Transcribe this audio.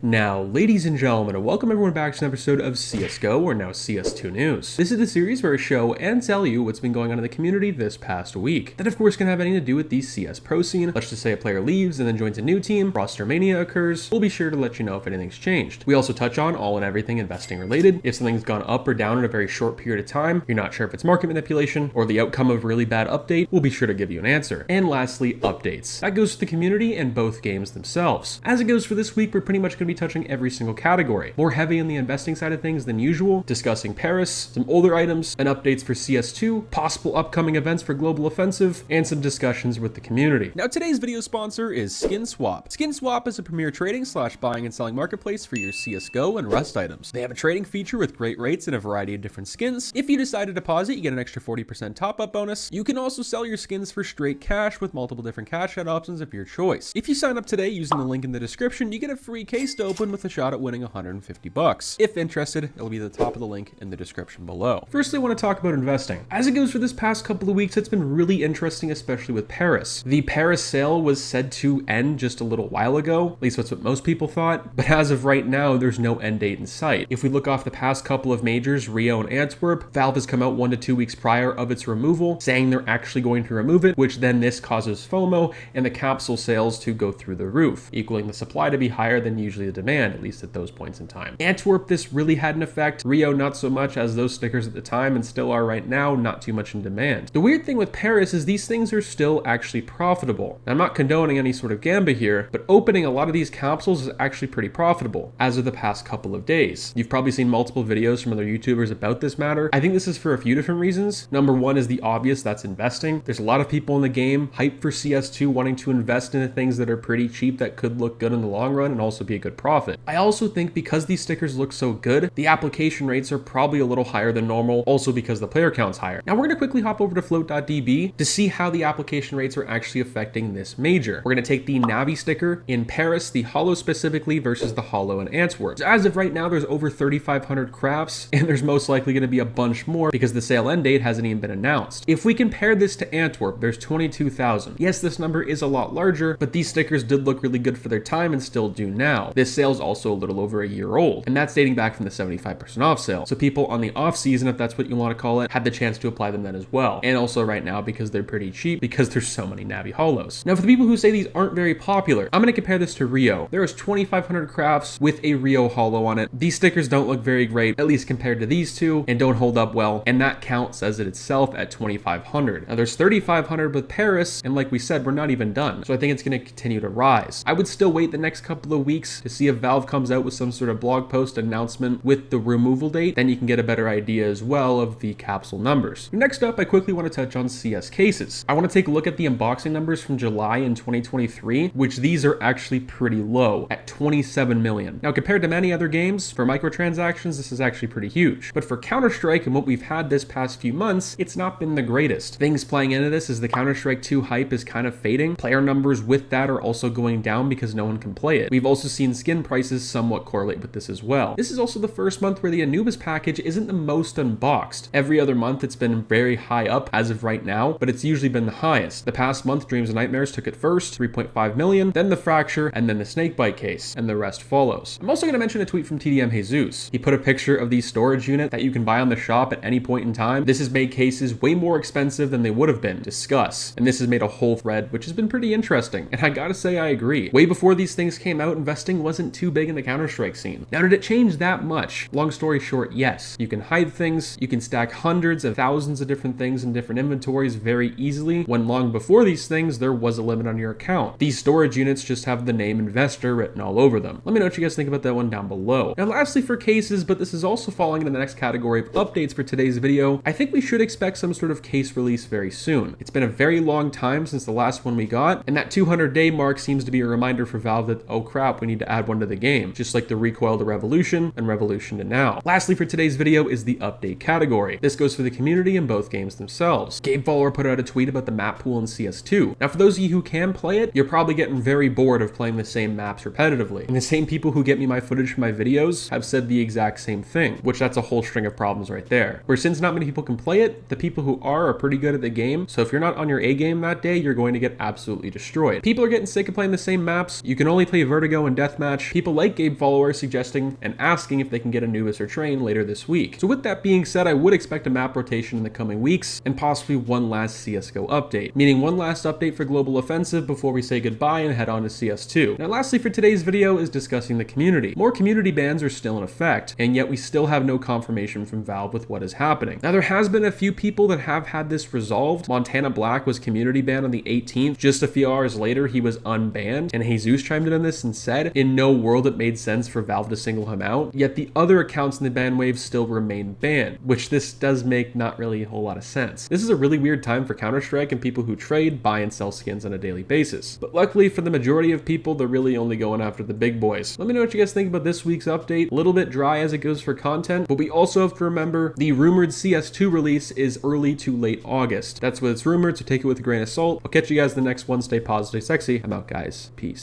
Now, ladies and gentlemen, welcome everyone back to an episode of CSGO, or now CS2 News. This is the series where I show and tell you what's been going on in the community this past week. That of course can have anything to do with the CS Pro scene. Let's just say a player leaves and then joins a new team, roster mania occurs, we'll be sure to let you know if anything's changed. We also touch on all and everything investing related. If something's gone up or down in a very short period of time, you're not sure if it's market manipulation or the outcome of a really bad update, we'll be sure to give you an answer. And lastly, updates. That goes to the community and both games themselves. As it goes for this week, we're pretty much going to be touching every single category. More heavy on the investing side of things than usual, discussing Paris, some older items, and updates for CS2, possible upcoming events for Global Offensive, and some discussions with the community. Now today's video sponsor is SkinSwap. SkinSwap is a premier trading / buying and selling marketplace for your CSGO and Rust items. They have a trading feature with great rates and a variety of different skins. If you decide to deposit, you get an extra 40% top-up bonus. You can also sell your skins for straight cash with multiple different cash out options of your choice. If you sign up today using the link in the description, you get a free case to open with a shot at winning $150. If interested, it'll be at the top of the link in the description below. Firstly, I want to talk about investing. As it goes for this past couple of weeks, it's been really interesting, especially with Paris. The Paris sale was said to end just a little while ago, at least that's what most people thought, but as of right now, there's no end date in sight. If we look off the past couple of majors, Rio and Antwerp, Valve has come out 1 to 2 weeks prior of its removal, saying they're actually going to remove it, which then this causes FOMO and the capsule sales to go through the roof, equaling the supply to be higher than usually the demand, at least at those points in time. Antwerp, this really had an effect. Rio, not so much, as those stickers at the time and still are right now not too much in demand. The weird thing with Paris is these things are still actually profitable. Now, I'm not condoning any sort of gamba here, but opening a lot of these capsules is actually pretty profitable as of the past couple of days. You've probably seen multiple videos from other YouTubers about this matter. I think this is for a few different reasons. Number one is the obvious, that's investing. There's a lot of people in the game hyped for CS2 wanting to invest into things that are pretty cheap that could look good in the long run and also be a good profit. I also think because these stickers look so good, the application rates are probably a little higher than normal, also because the player count's higher. Now we're going to quickly hop over to float.db to see how the application rates are actually affecting this major. We're going to take the Navi sticker in Paris, the Holo specifically, versus the Holo in Antwerp. So as of right now, there's over 3,500 crafts, and there's most likely going to be a bunch more because the sale end date hasn't even been announced. If we compare this to Antwerp, there's 22,000. Yes, this number is a lot larger, but these stickers did look really good for their time and still do now. This sale's also a little over a year old, and that's dating back from the 75% off sale. So people on the off season, if that's what you want to call it, had the chance to apply them then as well. And also right now because they're pretty cheap because there's so many Navi Holos. Now for the people who say these aren't very popular, I'm going to compare this to Rio. There is 2,500 crafts with a Rio Holo on it. These stickers don't look very great, at least compared to these two, and don't hold up well, and that count says it itself at 2,500. Now there's 3,500 with Paris, and like we said, we're not even done. So I think it's going to continue to rise. I would still wait the next couple of weeks to see if Valve comes out with some sort of blog post announcement with the removal date, then you can get a better idea as well of the capsule numbers. Next up, I quickly want to touch on CS cases. I want to take a look at the unboxing numbers from July in 2023, which these are actually pretty low at 27 million. Now compared to many other games, for microtransactions, this is actually pretty huge. But for Counter-Strike and what we've had this past few months, it's not been the greatest. Things playing into this is the Counter-Strike 2 hype is kind of fading. Player numbers with that are also going down because no one can play it. We've also seen skin prices somewhat correlate with this as well. This is also the first month where the Anubis package isn't the most unboxed. Every other month it's been very high up as of right now, but it's usually been the highest. The past month, Dreams and Nightmares took it first, 3.5 million, then the Fracture, and then the Snakebite case, and the rest follows. I'm also going to mention a tweet from TDM Jesus. He put a picture of the storage unit that you can buy on the shop at any point in time. This has made cases way more expensive than they would have been. Discuss. And this has made a whole thread, which has been pretty interesting. And I gotta say, I agree. Way before these things came out, investing wasn't too big in the Counter-Strike scene. Now, did it change that much? Long story short, yes. You can hide things, you can stack hundreds of thousands of different things in different inventories very easily, when long before these things, there was a limit on your account. These storage units just have the name investor written all over them. Let me know what you guys think about that one down below. Now, lastly for cases, but this is also falling into the next category of updates for today's video, I think we should expect some sort of case release very soon. It's been a very long time since the last one we got, and that 200-day mark seems to be a reminder for Valve that, oh crap, we need to add one to the game, just like the recoil to Revolution and Revolution to now. Lastly for today's video is the update category. This goes for the community in both games themselves. Game Follower put out a tweet about the map pool in CS2. Now for those of you who can play it, you're probably getting very bored of playing the same maps repetitively. And the same people who get me my footage from my videos have said the exact same thing, which that's a whole string of problems right there. Where since not many people can play it, the people who are pretty good at the game, so if you're not on your A game that day, you're going to get absolutely destroyed. People are getting sick of playing the same maps. You can only play Vertigo and Deathmatch match, people like Gabe Follower suggesting and asking if they can get Anubis or Train later this week. So with that being said, I would expect a map rotation in the coming weeks and possibly one last CSGO update, meaning one last update for Global Offensive before we say goodbye and head on to CS2. Now lastly for today's video is discussing the community. More community bans are still in effect, and yet we still have no confirmation from Valve with what is happening. Now there has been a few people that have had this resolved. Montana Black was community banned on the 18th. Just a few hours later, he was unbanned, and Jesus chimed in on this and said, in no world it made sense for Valve to single him out, yet the other accounts in the ban wave still remain banned, which this does make not really a whole lot of sense. This is a really weird time for Counter-Strike and people who trade, buy, and sell skins on a daily basis. But luckily for the majority of people, they're really only going after the big boys. Let me know what you guys think about this week's update. A little bit dry as it goes for content, but we also have to remember the rumored CS2 release is early to late August. That's what it's rumored, so take it with a grain of salt. I'll catch you guys in the next one. Stay positive, stay sexy. I'm out, guys. Peace.